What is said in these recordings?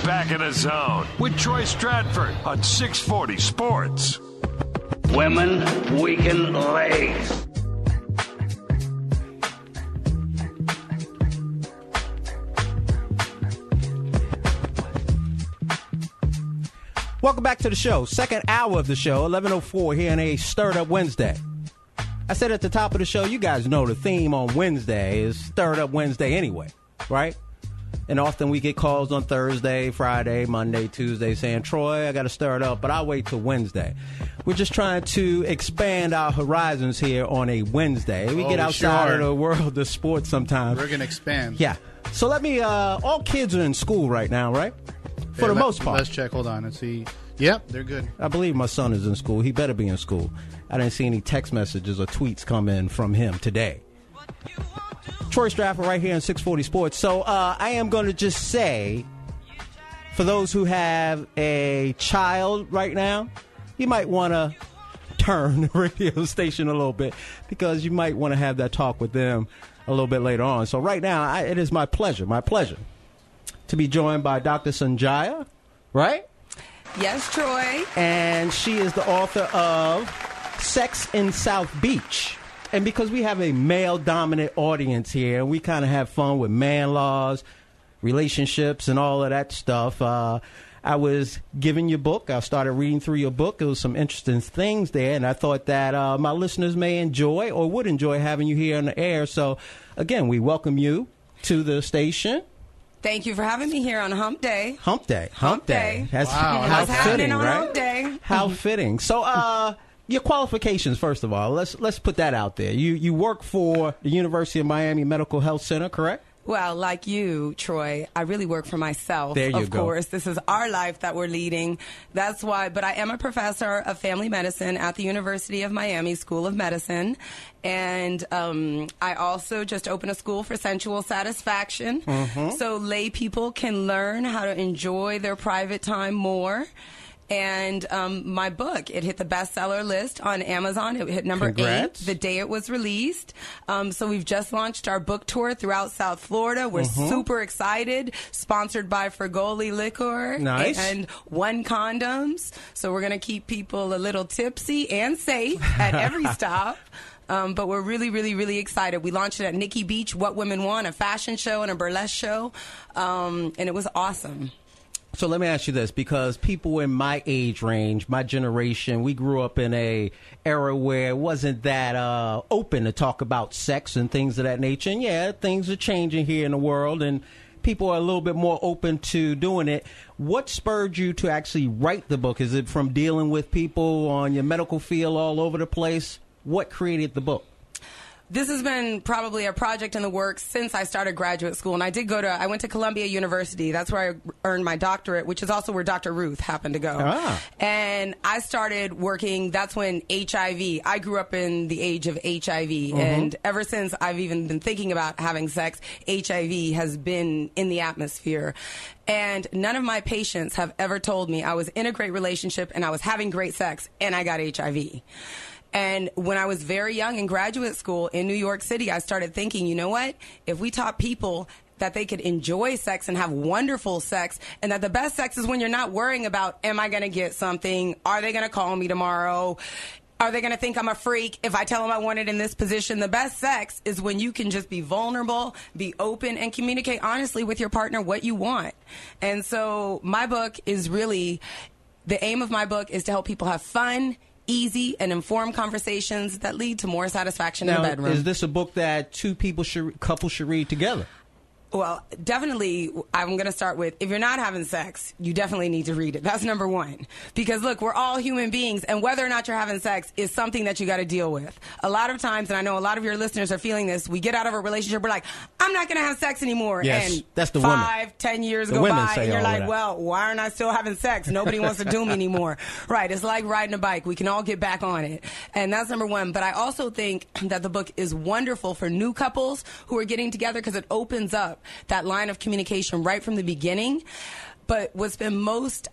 back in the zone with Troy Stradford on 640 Sports. Women weaken legs. Welcome back to the show. Second hour of the show, 11:04 here on a Stirred Up Wednesday. I said at the top of the show, you guys know the theme on Wednesday is Stirred Up Wednesday anyway, right? And often we get calls on Thursday, Friday, Monday, Tuesday saying, Troy, I got to stir it up, but I'll wait till Wednesday. We're just trying to expand our horizons here on a Wednesday. We get outside of the world of sports sometimes. We're going to expand. Yeah. So let me, all kids are in school right now, right? For the most part. Let's check. Hold on and see. Yep, they're good. I believe my son is in school. He better be in school. I didn't see any text messages or tweets come in from him today. Troy Stradford right here on 640 Sports. So I am going to just say, for those who have a child right now, you might want to turn the radio station a little bit because you might want to have that talk with them a little bit later on. So right now, it is my pleasure to be joined by Dr. Sonjia, right? Yes, Troy. And she is the author of Sex in South Beach. And because we have a male-dominant audience here, we kind of have fun with man laws, relationships, and all of that stuff. I was given your book. I started reading through your book. There was some interesting things there, and I thought that my listeners may enjoy or would enjoy having you here on the air. So, again, we welcome you to the station. Thank you for having me here on Hump Day. Hump Day. That's wow. How What's fitting, happening on right? Hump Day? How fitting. So, your qualifications, first of all, let's put that out there. You work for the University of Miami Medical Health Center, correct? Well, like you, Troy, I really work for myself. There you of go. course. This is our life that we're leading. That's why. But I am a professor of family medicine at the University of Miami School of Medicine. And I also just opened a school for sensual satisfaction. Mm-hmm. So lay people can learn how to enjoy their private time more. And my book, it hit the bestseller list on Amazon. It hit number 8 the day it was released. So we've just launched our book tour throughout South Florida. We're super excited. Sponsored by Fergoli Liquor. Nice. And One Condoms. So we're going to keep people a little tipsy and safe at every stop. But we're really, really, really excited. We launched it at Nikki Beach, What Women Want, a fashion show and a burlesque show. And it was awesome. So let me ask you this, because people in my age range, my generation, we grew up in a era where it wasn't that open to talk about sex and things of that nature. And yeah, things are changing here in the world, and people are a little bit more open to doing it. What spurred you to actually write the book? Is it from dealing with people on your medical field all over the place? What created the book? This has been probably a project in the works since I started graduate school. And I went to Columbia University. That's where I earned my doctorate, which is also where Dr. Ruth happened to go. Ah. And I started working, that's when I grew up in the age of HIV. Mm-hmm. And ever since I've even been thinking about having sex, HIV has been in the atmosphere. And none of my patients have ever told me I was in a great relationship and I was having great sex and I got HIV. And when I was very young in graduate school in New York City, I started thinking, you know what? If we taught people that they could enjoy sex and have wonderful sex, and that the best sex is when you're not worrying about, am I going to get something? Are they going to call me tomorrow? Are they going to think I'm a freak if I tell them I want it in this position? The best sex is when you can just be vulnerable, be open, and communicate honestly with your partner what you want. And so my book is really, the aim of my book is to help people have fun, easy and informed conversations that lead to more satisfaction in the bedroom. Is this a book that couples should read together? Well, definitely, I'm going to start with, if you're not having sex, you definitely need to read it. That's number one. Because, look, we're all human beings, and whether or not you're having sex is something that you got to deal with. A lot of times, and I know a lot of your listeners are feeling this, we get out of a relationship, we're like, I'm not going to have sex anymore. Yes, and that's the 10 years go by, and you're like, well, why aren't I still having sex? Nobody wants to do me anymore. Right, it's like riding a bike. We can all get back on it. And that's number one. But I also think that the book is wonderful for new couples who are getting together because it opens up that line of communication right from the beginning. But what's been most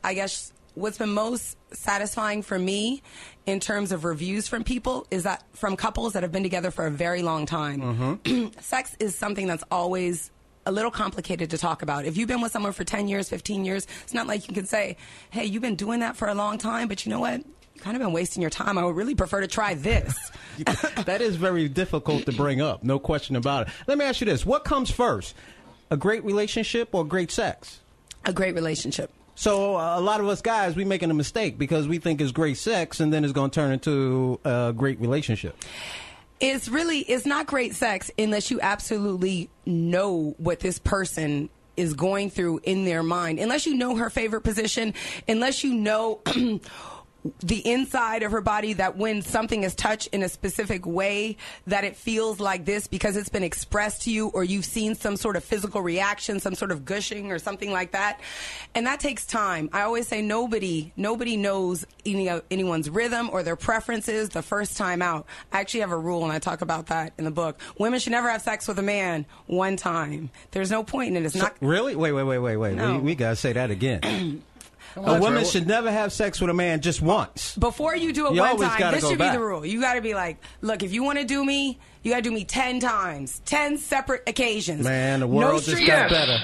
satisfying for me in terms of reviews from people is that from couples that have been together for a very long time. Mm-hmm. Sex is something that's always a little complicated to talk about. If you've been with someone for 10 years, 15 years, it's not like you can say, hey, you've been doing that for a long time, but you know what? You've kind of been wasting your time. I would really prefer to try this. That is very difficult to bring up. No question about it. Let me ask you this. What comes first? A great relationship or great sex? A great relationship. So a lot of us guys, we making a mistake because we think it's great sex and then it's going to turn into a great relationship. It's not great sex unless you absolutely know what this person is going through in their mind. Unless you know her favorite position, unless you know the inside of her body, that when something is touched in a specific way, that it feels like this because it's been expressed to you, or you've seen some sort of physical reaction, some sort of gushing or something like that. And that takes time. I always say nobody knows anyone's rhythm or their preferences the first time out. I actually have a rule, and I talk about that in the book. Women should never have sex with a man one time. There's no point in it. It's not really? Wait. No. We got to say that again. A woman should never have sex with a man just once. Before you do it one time, this should be the rule. You got to be like, look, if you want to do me, you got to do me 10 times, 10 separate occasions. Man, the world just got better.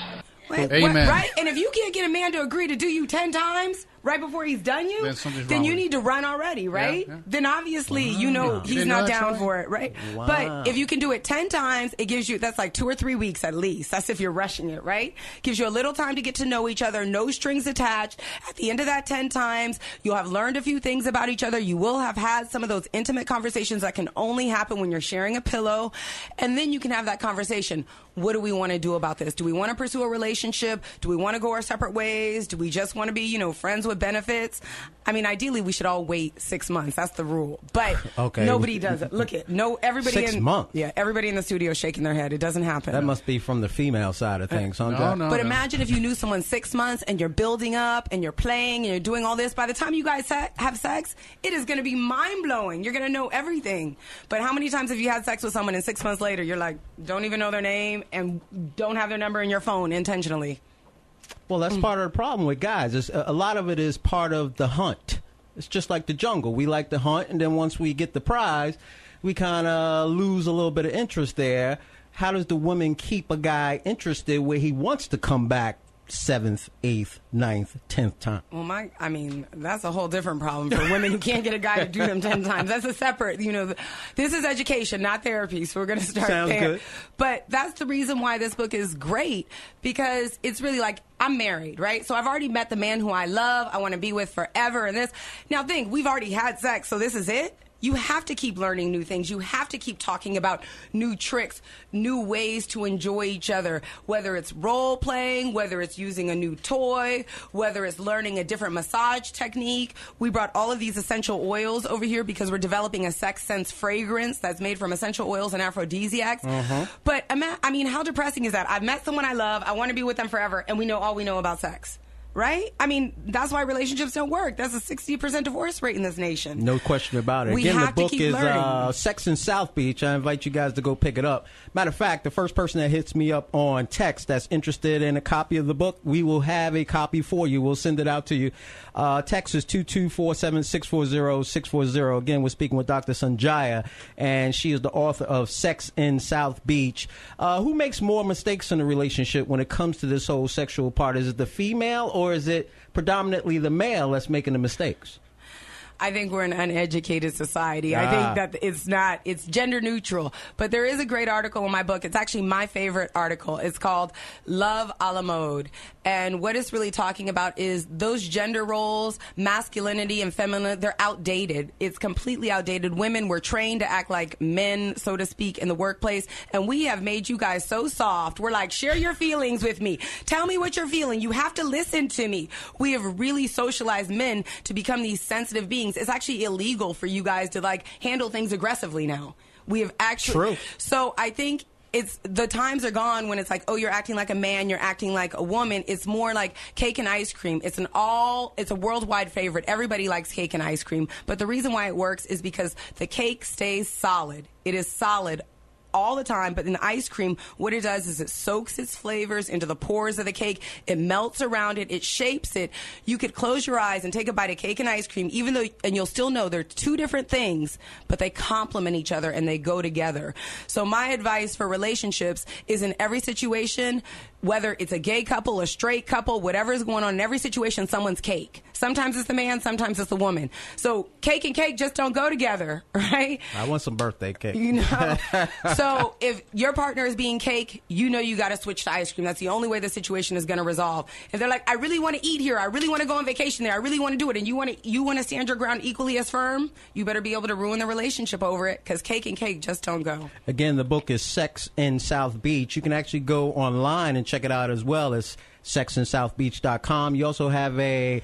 Amen. Right? And if you can't get a man to agree to do you 10 times right before he's done you, then you need to run already, right? Yeah. Then obviously you know he's not down for it, right? Wow. But if you can do it 10 times, it gives you, that's like 2 or 3 weeks at least. That's if you're rushing it, right? Gives you a little time to get to know each other, no strings attached. At the end of that 10 times, you'll have learned a few things about each other. You will have had some of those intimate conversations that can only happen when you're sharing a pillow. And then you can have that conversation. What do we want to do about this? Do we want to pursue a relationship? Do we want to go our separate ways? Do we just want to be, friends with benefits? I mean, ideally, we should all wait 6 months. That's the rule. But nobody does it. Look, everybody 6 months. Yeah, everybody in the studio is shaking their head. It doesn't happen. That must be from the female side of things, huh? No. But imagine if you knew someone 6 months and you're building up and you're playing and you're doing all this. By the time you guys have sex, it is going to be mind-blowing. You're going to know everything. But how many times have you had sex with someone and 6 months later you're like, don't even know their name and don't have their number in your phone intentionally? Well, that's part of the problem with guys. A lot of it is part of the hunt. It's just like the jungle. We like to hunt, and then once we get the prize, we kind of lose a little bit of interest there. How does the woman keep a guy interested where he wants to come back 7th, 8th, 9th, 10th time? Well, that's a whole different problem for women who can't get a guy to do them 10 times. That's a separate, this is education, not therapy, so we're going to start Sounds there. Good. But that's the reason why this book is great, because it's really like, I'm married, right? So I've already met the man who I love, I want to be with forever, and this. Now think, we've already had sex, so this is it? You have to keep learning new things. You have to keep talking about new tricks, new ways to enjoy each other, whether it's role playing, whether it's using a new toy, whether it's learning a different massage technique. We brought all of these essential oils over here because we're developing a sex sense fragrance that's made from essential oils and aphrodisiacs. But how depressing is that? I've met someone I love, I want to be with them forever, and we know all we know about sex. Right? I mean, that's why relationships don't work. That's a 60% divorce rate in this nation. No question about it. Again, the book is Sex in South Beach. I invite you guys to go pick it up. Matter of fact, the first person that hits me up on text that's interested in a copy of the book, we will have a copy for you. We'll send it out to you. Text is 2247640-640. Again, we're speaking with Dr. Sonjia, and she is the author of Sex in South Beach. Who makes more mistakes in a relationship when it comes to this whole sexual part? Is it the female, or is it predominantly the male that's making the mistakes? I think we're an uneducated society. I think that it's gender neutral. But there is a great article in my book. It's actually my favorite article. It's called Love a la Mode. And what it's really talking about is those gender roles, masculinity and femininity, they're outdated. It's completely outdated. Women were trained to act like men, so to speak, in the workplace. And we have made you guys so soft. We're like, share your feelings with me. Tell me what you're feeling. You have to listen to me. We have really socialized men to become these sensitive beings. It's actually illegal for you guys to handle things aggressively now. We have actually. True. So I think the times are gone when it's like, oh, you're acting like a man, you're acting like a woman. It's more like cake and ice cream. It's a worldwide favorite. Everybody likes cake and ice cream. But the reason why it works is because the cake stays solid. It is solid all the time, but in ice cream, what it does is it soaks its flavors into the pores of the cake. It melts around it. It shapes it. You could close your eyes and take a bite of cake and ice cream, and you'll still know they're two different things, but they complement each other and they go together. So my advice for relationships is in every situation, whether it's a gay couple, a straight couple, whatever is going on, in every situation, someone's cake. Sometimes it's the man, sometimes it's the woman. So cake and cake just don't go together, right? I want some birthday cake. You know? So if your partner is being cake, you know you got to switch to ice cream. That's the only way the situation is going to resolve. If they're like, I really want to eat here, I really want to go on vacation there, I really want to do it, and you want to stand your ground equally as firm, you better be able to ruin the relationship over it, because cake and cake just don't go. Again, the book is Sex in South Beach. You can actually go online and check it out as well as sexinsouthbeach.com. You also have a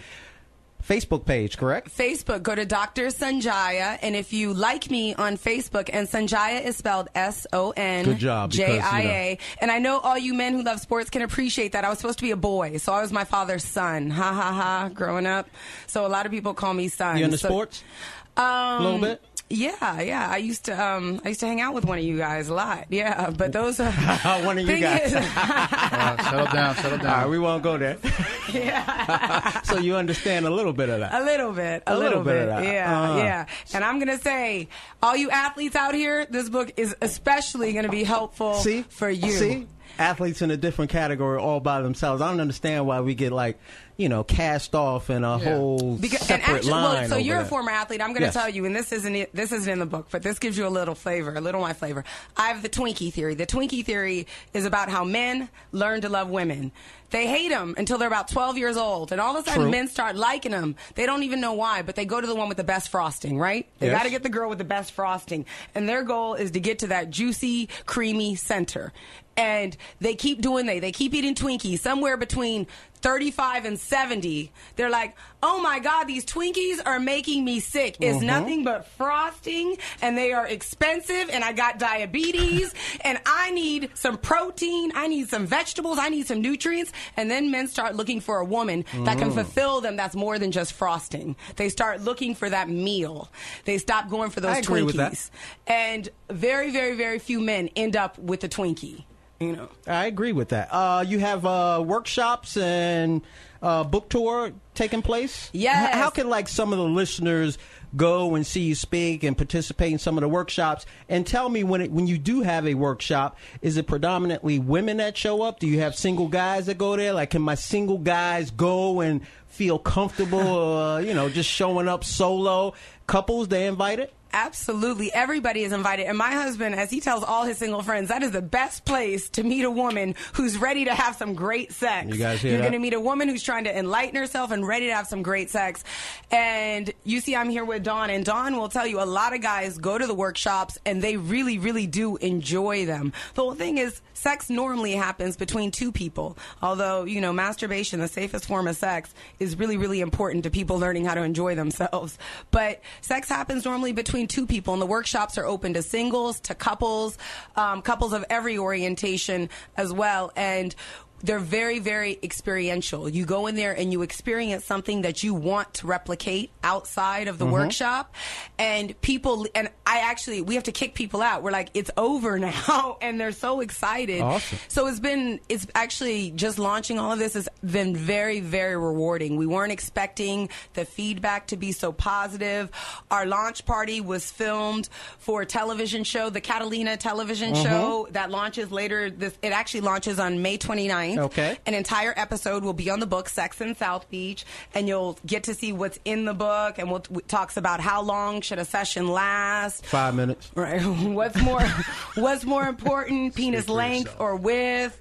Facebook page, correct? Facebook, go to Dr. Sonjia, and if you like me on Facebook, and Sonjia is spelled Sonjia. Good job, because, and I know all you men who love sports can appreciate that. I was supposed to be a boy, so I was my father's son. Ha ha ha, growing up. So a lot of people call me son. You into sports? A little bit? Yeah. I used to hang out with one of you guys a lot. Yeah, but those are one of you guys. Settle down. All right, we won't go there. Yeah. So you understand a little bit of that. A little bit of that. Yeah. And I'm gonna say, all you athletes out here, this book is especially gonna be helpful for you. See? Athletes in a different category all by themselves. I don't understand why we get cast off in a whole separate line. So you're a former athlete. I'm going to tell you, and this isn't in the book, but this gives you a little of my flavor. I have the Twinkie theory. The Twinkie theory is about how men learn to love women. They hate them until they're about 12 years old, and all of a sudden men start liking them. They don't even know why, but they go to the one with the best frosting, right? They got to get the girl with the best frosting, and their goal is to get to that juicy, creamy center. And they keep doing they keep eating Twinkies somewhere between 35 and 70. They're like, oh my God, these Twinkies are making me sick. It's nothing but frosting, and they are expensive, and I got diabetes, and I need some protein, I need some vegetables, I need some nutrients. And then men start looking for a woman that can fulfill them, that's more than just frosting. They start looking for that meal. They stop going for those Twinkies. With that. And very, very, very few men end up with the Twinkie. You know, I agree with that. You have workshops and book tour taking place? Yes. How can some of the listeners go and see you speak and participate in some of the workshops? And tell me, when you do have a workshop, is it predominantly women that show up? Do you have single guys that go there? Can my single guys go and feel comfortable, just showing up solo? Couples, they invited? Absolutely. Everybody is invited. And my husband, as he tells all his single friends, that is the best place to meet a woman who's ready to have some great sex. You guys hear You're that? going to meet a woman who's trying to enlighten herself and ready to have some great sex. And you see, I'm here with Dawn, and Dawn will tell you a lot of guys go to the workshops and they really, really do enjoy them. The whole thing is, sex normally happens between two people. Although, masturbation, the safest form of sex, is really, really important to people learning how to enjoy themselves. But sex happens normally between two people, and the workshops are open to singles, to couples, couples of every orientation as well. And they're very, very experiential. You go in there and you experience something that you want to replicate outside of the workshop. And we have to kick people out. We're like, it's over now. And they're so excited. Awesome. So it's actually just launching all of this has been very, very rewarding. We weren't expecting the feedback to be so positive. Our launch party was filmed for a television show, the Catalina television show that launches later. It actually launches on May 29th. Okay. An entire episode will be on the book Sex in South Beach, and you'll get to see what's in the book, and it talks about how long should a session last. 5 minutes. Right. What's more important, penis length or width?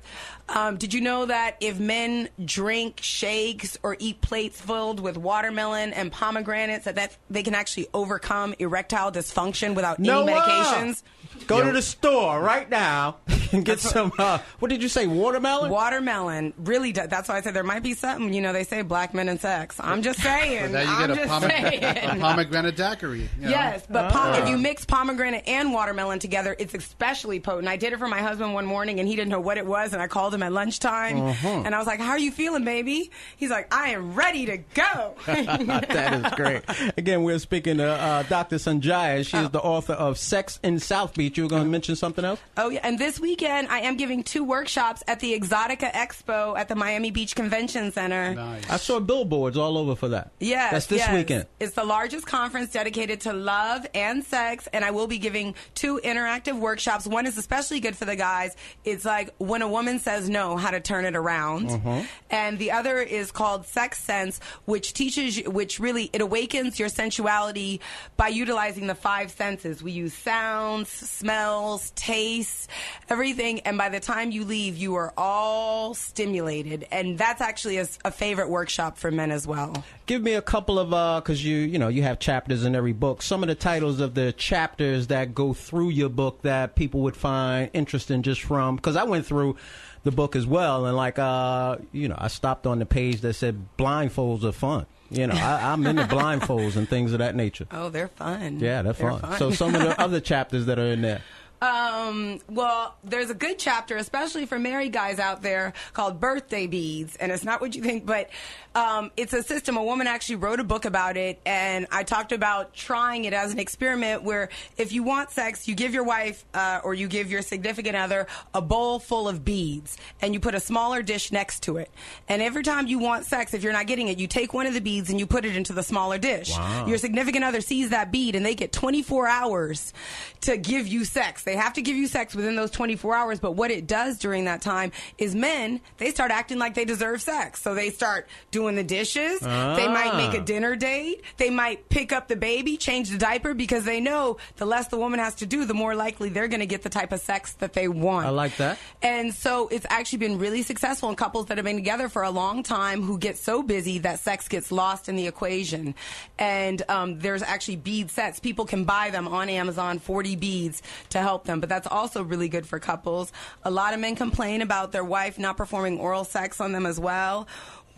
Did you know that if men drink shakes or eat plates filled with watermelon and pomegranates, that they can actually overcome erectile dysfunction without any medications? Go to the store right now and get some, what did you say, watermelon? Watermelon really does. That's why I said there might be something, they say black men and sex. I'm just saying. But now you get a pomegranate daiquiri. Yes, but if you mix pomegranate and watermelon together, it's especially potent. I did it for my husband one morning, and he didn't know what it was, and I called called him at lunchtime, and I was like, how are you feeling, baby? He's like, I am ready to go. That is great. Again, we're speaking to Dr. Sonjia. She is the author of Sex in South Beach. You were going to mention something else? Oh, yeah. And this weekend, I am giving 2 workshops at the Exotica Expo at the Miami Beach Convention Center. Nice. I saw billboards all over for that. Yes. That's this weekend. It's the largest conference dedicated to love and sex, and I will be giving 2 interactive workshops. One is especially good for the guys. It's like when a woman says no, how to turn it around. And the other is called Sex Sense, which teaches you, which really, it awakens your sensuality by utilizing the 5 senses. We use sounds, smells, tastes, everything. And by the time you leave, you are all stimulated. And that's actually a favorite workshop for men as well. Give me a couple of, because you have chapters in every book. Some of the titles of the chapters that go through your book that people would find interesting just from, because I went through the book as well, and I stopped on the page that said blindfolds are fun. I'm into blindfolds and things of that nature. Oh, they're fun. Yeah, they're fun. So some of the other chapters that are in there. Well, there's a good chapter, especially for married guys out there, called Birthday Beads. And it's not what you think, but it's a system. A woman actually wrote a book about it, and I talked about trying it as an experiment where if you want sex, you give your wife or you give your significant other a bowl full of beads, and you put a smaller dish next to it. And every time you want sex, if you're not getting it, you take one of the beads and you put it into the smaller dish. Wow. Your significant other sees that bead, and they get 24 hours to give you sex. They have to give you sex within those 24 hours, but what it does during that time is men, they start acting like they deserve sex. So they start doing the dishes. They might make a dinner date. They might pick up the baby, change the diaper, because they know the less the woman has to do, the more likely they're going to get the type of sex that they want. I like that. And so it's actually been really successful in couples that have been together for a long time who get so busy that sex gets lost in the equation. And there's actually bead sets. People can buy them on Amazon, 40 beads to help them. But that's also really good for couples. A lot of men complain about their wife not performing oral sex on them as well.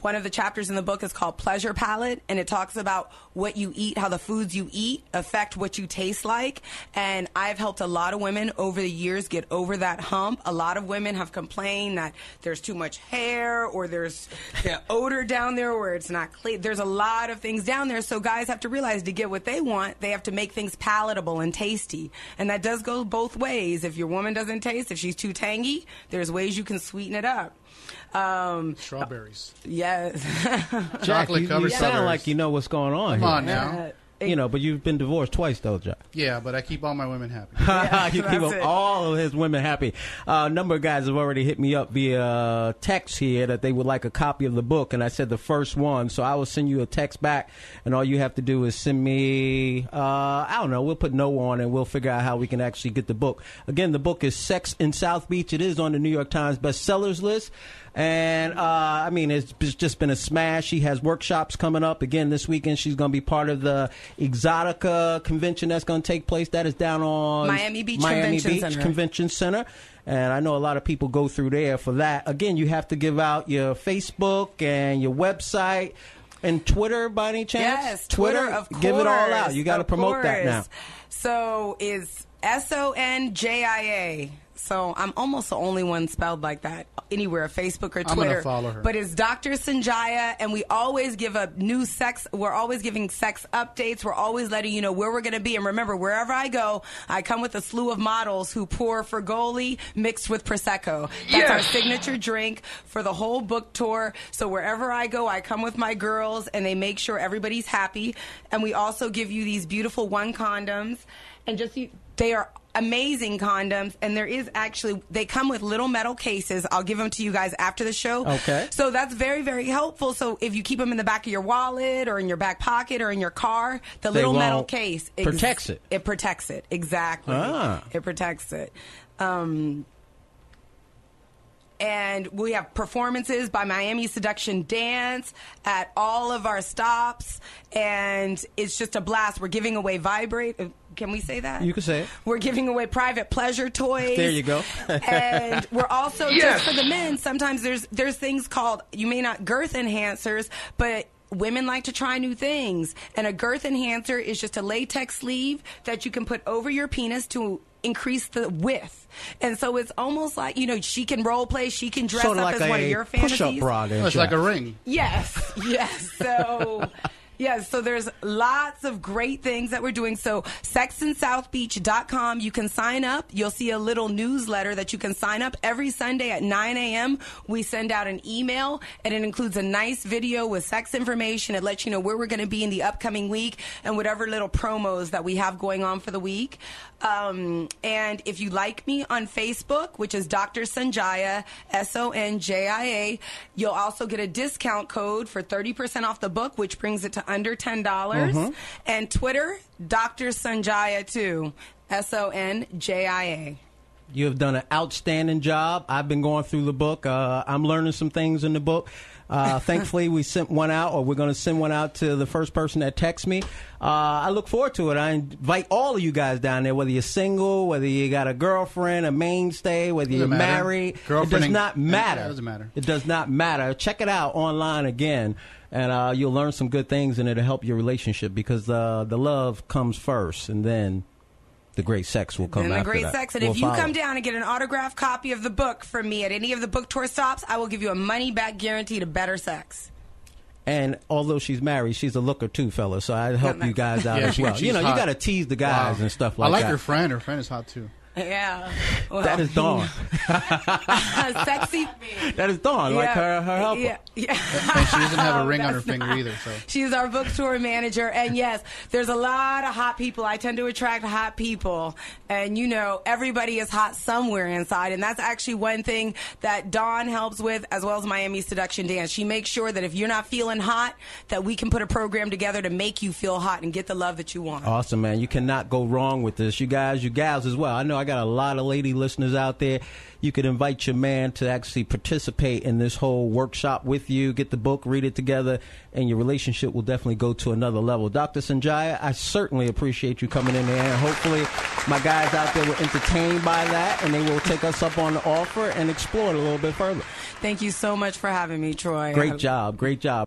One of the chapters in the book is called Pleasure Palette, and it talks about what you eat, how the foods you eat affect what you taste like. And I've helped a lot of women over the years get over that hump. A lot of women have complained that there's too much hair, or there's the odor down there, or it's not clean. There's a lot of things down there, so guys have to realize to get what they want, they have to make things palatable and tasty. And that does go both ways. If your woman doesn't taste, if she's too tangy, there's ways you can sweeten it up. Strawberries. Yes. Chocolate covered You sound strawberries. like you know what's going on Come here. on now. But you've been divorced twice, though, Jack. Yeah, but I keep all my women happy. You keep that's it. all of his women happy. A number of guys have already hit me up via text here that they would like a copy of the book, and I said the first one, so I will send you a text back, and all you have to do is send me, I don't know, we'll put no on, and we'll figure out how we can actually get the book. Again, the book is Sex in South Beach. It is on the New York Times bestsellers list. And, it's just been a smash. She has workshops coming up. Again, this weekend, she's going to be part of the Exotica convention that's going to take place. That is down on Miami Beach Convention Center. And I know a lot of people go through there for that. Again, you have to give out your Facebook and your website and Twitter by any chance? Yes, Twitter, of course. Give it all out. You got to promote that now. So it's Sonjia. So I'm almost the only one spelled like that anywhere, Facebook or Twitter. I'm gonna follow her. But it's Dr. Sonjia, and we always give a new sex. We're always giving sex updates. We're always letting you know where we're going to be. And remember, wherever I go, I come with a slew of models who pour Fergoli mixed with Prosecco. That's our signature drink for the whole book tour. So wherever I go, I come with my girls, and they make sure everybody's happy. And we also give you these beautiful one condoms, and they are amazing condoms, and they come with little metal cases. I'll give them to you guys after the show. Okay. So that's very, very helpful. So if you keep them in the back of your wallet or in your back pocket or in your car, the little metal case protects it. It protects it. Exactly. It protects it. And we have performances by Miami Seduction Dance at all of our stops, and it's just a blast. We're giving away Can we say that? You can say it. We're giving away private pleasure toys. There you go. And we're also, just for the men, sometimes there's things called, girth enhancers, but women like to try new things. And a girth enhancer is just a latex sleeve that you can put over your penis to increase the width. And so it's almost like, you know, she can role play, she can dress sort of up like as one of your fantasies. Push-up bra. It's like a ring. Yes, yes. So... Yes, so there's lots of great things that we're doing. So sexinSouthBeach.com, you can sign up. You'll see a little newsletter that you can sign up. Every Sunday at 9 a.m., we send out an email, and it includes a nice video with sex information. It lets you know where we're going to be in the upcoming week and whatever little promos that we have going on for the week. And if you like me on Facebook, which is Dr. Sonjia, Sonjia, you'll also get a discount code for 30% off the book, which brings it to under $10. And Twitter, Dr. Sonjia too, Sonjia. You have done an outstanding job. I've been going through the book. I'm learning some things in the book. Thankfully, we sent one out, or we're going to send one out to the first person that texts me. I look forward to it. I invite all of you guys down there, whether you're single, whether you got a girlfriend, a mainstay, whether you're married. It does not matter. It doesn't matter. It does not matter. Check it out online again, and you'll learn some good things, and it'll help your relationship, because the love comes first, and then the great sex will come after that. And the great sex. And if you come down and get an autographed copy of the book from me at any of the book tour stops, I will give you a money-back guarantee to better sex. And although she's married, she's a looker too, fellas. So I help you guys out as well. You know, hot. You got to tease the guys and stuff like that. I like her friend. Her friend is hot too. Yeah. Well, that is Dawn. Sexy. That is Dawn, like her helper. Yeah. And she doesn't have a ring on her finger either. So she's our book tour manager. And yes, there's a lot of hot people. I tend to attract hot people. And, you know, everybody is hot somewhere inside. And that's actually one thing that Dawn helps with, as well as Miami Seduction Dance. She makes sure that if you're not feeling hot, that we can put a program together to make you feel hot and get the love that you want. Awesome, man. You cannot go wrong with this. You guys, you gals as well. I know I got a lot of lady listeners out there. You could invite your man to actually participate in this whole workshop with you, get the book, read it together, and your relationship will definitely go to another level. Dr. Sonjia, I certainly appreciate you coming in there, and hopefully my guys out there were entertained by that, and they will take us up on the offer and explore it a little bit further. Thank you so much for having me, Troy. Great job. Great job.